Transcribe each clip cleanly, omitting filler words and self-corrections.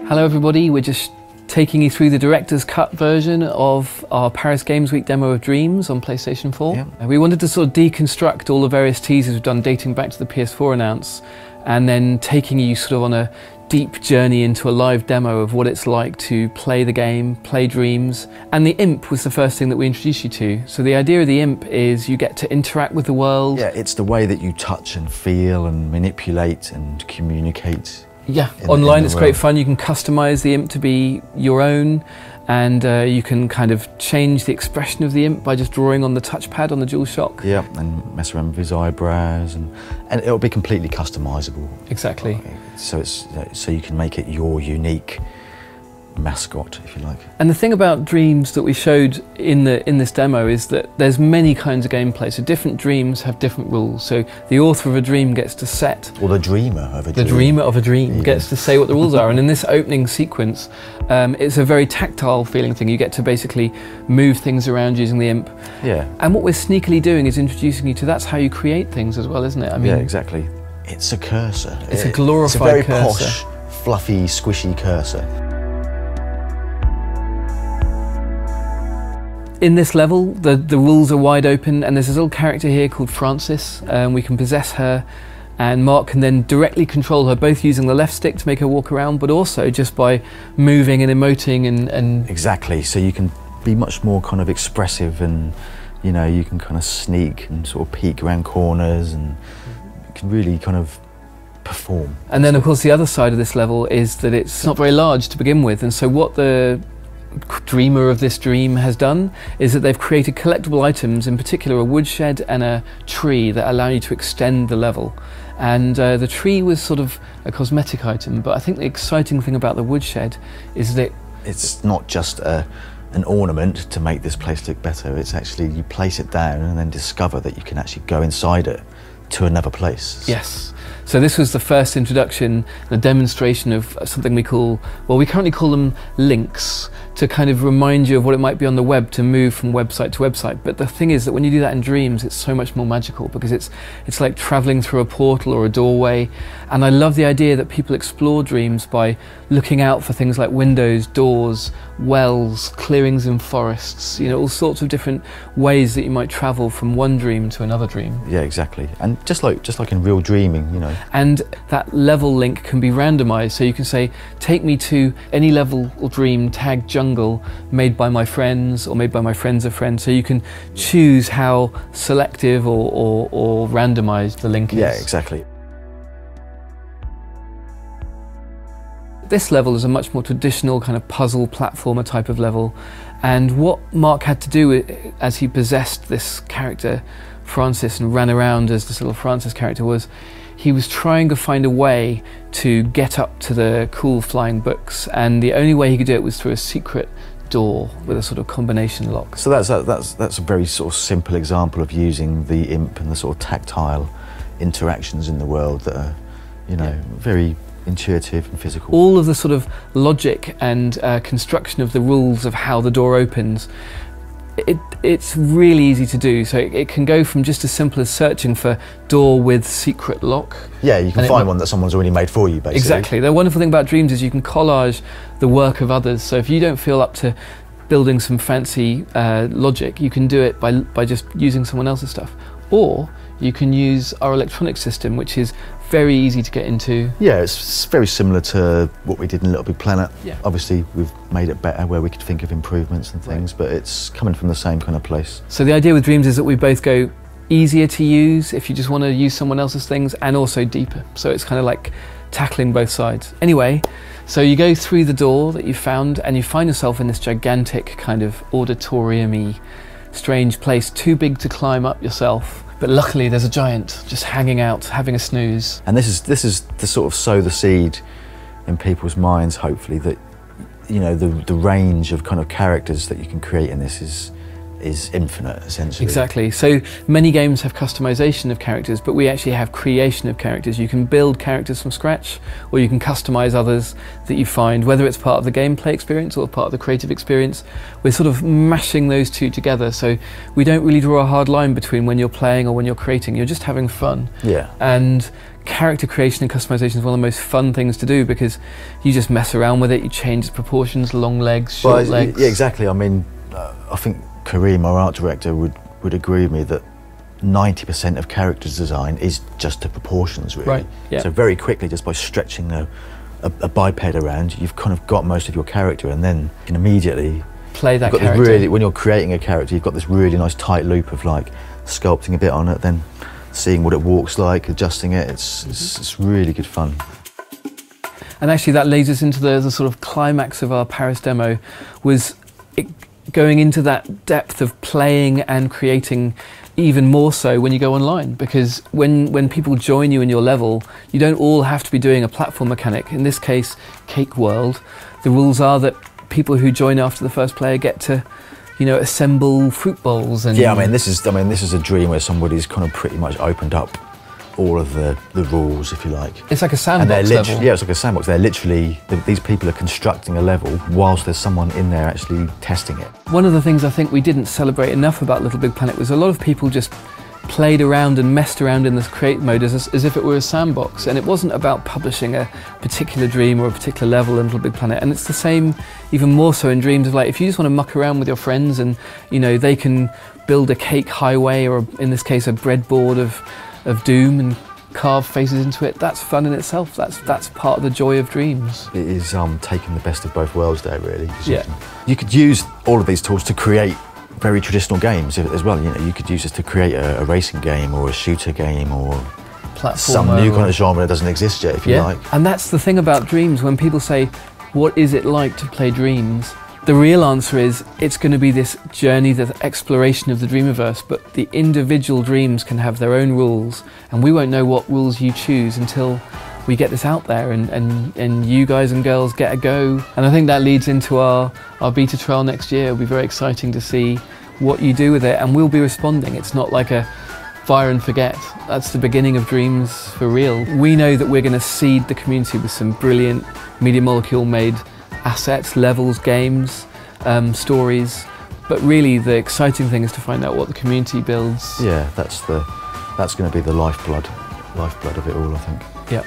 Hello everybody, we're just taking you through the director's cut version of our Paris Games Week demo of Dreams on PlayStation 4. Yeah. We wanted to sort of deconstruct all the various teasers we've done dating back to the PS4 announce, and then taking you sort of on a deep journey into a live demo of what it's like to play the game, play Dreams. And the Imp was the first thing that we introduced you to. So the idea of the Imp is you get to interact with the world. Yeah, it's the way that you touch and feel and manipulate and communicate. Yeah, online it's great fun. You can customize the Imp to be your own, and you can kind of change the expression of the Imp by just drawing on the touchpad on the DualShock. Yeah, and mess around with his eyebrows, and it'll be completely customizable. Exactly. So you can make it your unique mascot, if you like. And the thing about Dreams that we showed in this demo is that there's many kinds of gameplay. So different dreams have different rules. So the author of a dream gets to set, or the dreamer of a dream. The dreamer of a dream gets to say what the rules are. And in this opening sequence, it's a very tactile feeling thing. You get to basically move things around using the Imp. Yeah. And what we're sneakily doing is introducing you to that's how you create things as well, isn't it? I mean, yeah, exactly. It's a cursor. It's a glorified cursor. It's a very posh, fluffy, squishy cursor. In this level, the rules are wide open, and there's this little character here called Frances. We can possess her, and Mark can then directly control her, both using the left stick to make her walk around, but also just by moving and emoting and... Exactly, so you can be much more kind of expressive, and you know, you can kind of sneak and sort of peek around corners, and you can really kind of perform. And then of course the other side of this level is that it's not very large to begin with, and so what the dreamer of this dream has done is that they've created collectible items, in particular a woodshed and a tree, that allow you to extend the level. And the tree was sort of a cosmetic item, but I think the exciting thing about the woodshed is that it's not just an ornament to make this place look better. It's actually, you place it down and then discover that you can actually go inside it to another place. Yes. So this was the first introduction, the demonstration of something we call, well, we currently call them links, to kind of remind you of what it might be on the web to move from website to website. But the thing is that when you do that in Dreams, it's so much more magical, because it's like traveling through a portal or a doorway. And I love the idea that people explore Dreams by looking out for things like windows, doors, wells, clearings in forests, you know, all sorts of different ways that you might travel from one dream to another dream. Yeah, exactly. And just like in real dreaming, you know. And that level link can be randomized, so you can say, take me to any level or dream tagged jungle made by my friends, or made by my friends of friends. So you can choose how selective or randomized the link is. Yeah, exactly. This level is a much more traditional kind of puzzle platformer type of level, and what Mark had to do as he possessed this character Frances and ran around as this little Frances character was, he was trying to find a way to get up to the cool flying books, and the only way he could do it was through a secret door with a sort of combination lock. So that's a very sort of simple example of using the Imp and the sort of tactile interactions in the world that are, you know, very intuitive and physical. All of the sort of logic and construction of the rules of how the door opens, it's really easy to do. So it can go from just as simple as searching for door with secret lock. Yeah, you can find one that someone's already made for you, basically. Exactly. The wonderful thing about Dreams is you can collage the work of others. So if you don't feel up to building some fancy logic, you can do it by just using someone else's stuff. Or you can use our electronic system, which is very easy to get into. Yeah, it's very similar to what we did in Little Big Planet. Yeah. Obviously, we've made it better where we could think of improvements and things, but it's coming from the same kind of place. So the idea with Dreams is that we both go easier to use if you just want to use someone else's things, and also deeper. So it's kind of like tackling both sides. Anyway, so you go through the door that you found, and you find yourself in this gigantic kind of auditorium-y, strange place, too big to climb up yourself. But luckily there's a giant just hanging out, having a snooze. And this is to sort of sow the seed in people's minds, hopefully, that, you know, the range of kind of characters that you can create in this is is infinite, essentially. Exactly. So many games have customization of characters, but we actually have creation of characters. You can build characters from scratch, or you can customize others that you find, whether it's part of the gameplay experience or part of the creative experience. We're sort of mashing those two together, so we don't really draw a hard line between when you're playing or when you're creating. You're just having fun. Yeah. And character creation and customization is one of the most fun things to do, because you just mess around with it, you change the proportions, long legs, short legs. Yeah, exactly. I mean, I think Kareem, our art director, would agree with me that 90% of characters design is just the proportions, really. Right, yeah. So very quickly, just by stretching a biped around, you've kind of got most of your character, and then you can immediately play that character. When you're creating a character, you've got this really nice tight loop of like sculpting a bit on it, then seeing what it walks like, adjusting it. It's really good fun. And actually that leads us into the sort of climax of our Paris demo, was going into that depth of playing and creating even more so when you go online, because when people join you in your level, you don't all have to be doing a platform mechanic. In this case, Cake World, the rules are that people who join after the first player get to, you know, assemble fruit bowls. And yeah, I mean this is a dream where somebody's kind of pretty much opened up all of the rules, if you like. It's like a sandbox level. Yeah, it's like a sandbox. They're literally, these people are constructing a level whilst there's someone in there actually testing it. One of the things I think we didn't celebrate enough about Little Big Planet was a lot of people just played around and messed around in this create mode as if it were a sandbox, and it wasn't about publishing a particular dream or a particular level in Little Big Planet. And it's the same, even more so in dreams, of like, if you just want to muck around with your friends and, you know, they can build a cake highway, or in this case a breadboard of doom and carve faces into it, that's fun in itself. That's part of the joy of dreams. It is taking the best of both worlds there, really. Yeah. You could use all of these tools to create very traditional games as well. You know, you could use this to create a racing game or a shooter game or Platformer, some new kind of genre that doesn't exist yet, if you like. And that's the thing about dreams. When people say, what is it like to play dreams? The real answer is, it's going to be this journey, the exploration of the Dreamiverse, but the individual dreams can have their own rules, and we won't know what rules you choose until we get this out there and you guys and girls get a go. And I think that leads into our beta trial next year. It'll be very exciting to see what you do with it, and we'll be responding. It's not like a fire and forget. That's the beginning of dreams for real. We know that we're going to seed the community with some brilliant Media Molecule made assets, levels, games, stories, but really the exciting thing is to find out what the community builds. Yeah, that's going to be the lifeblood of it all, I think. Yeah,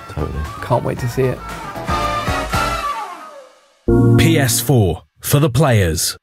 totally. Can't wait to see it. PS4 for the players.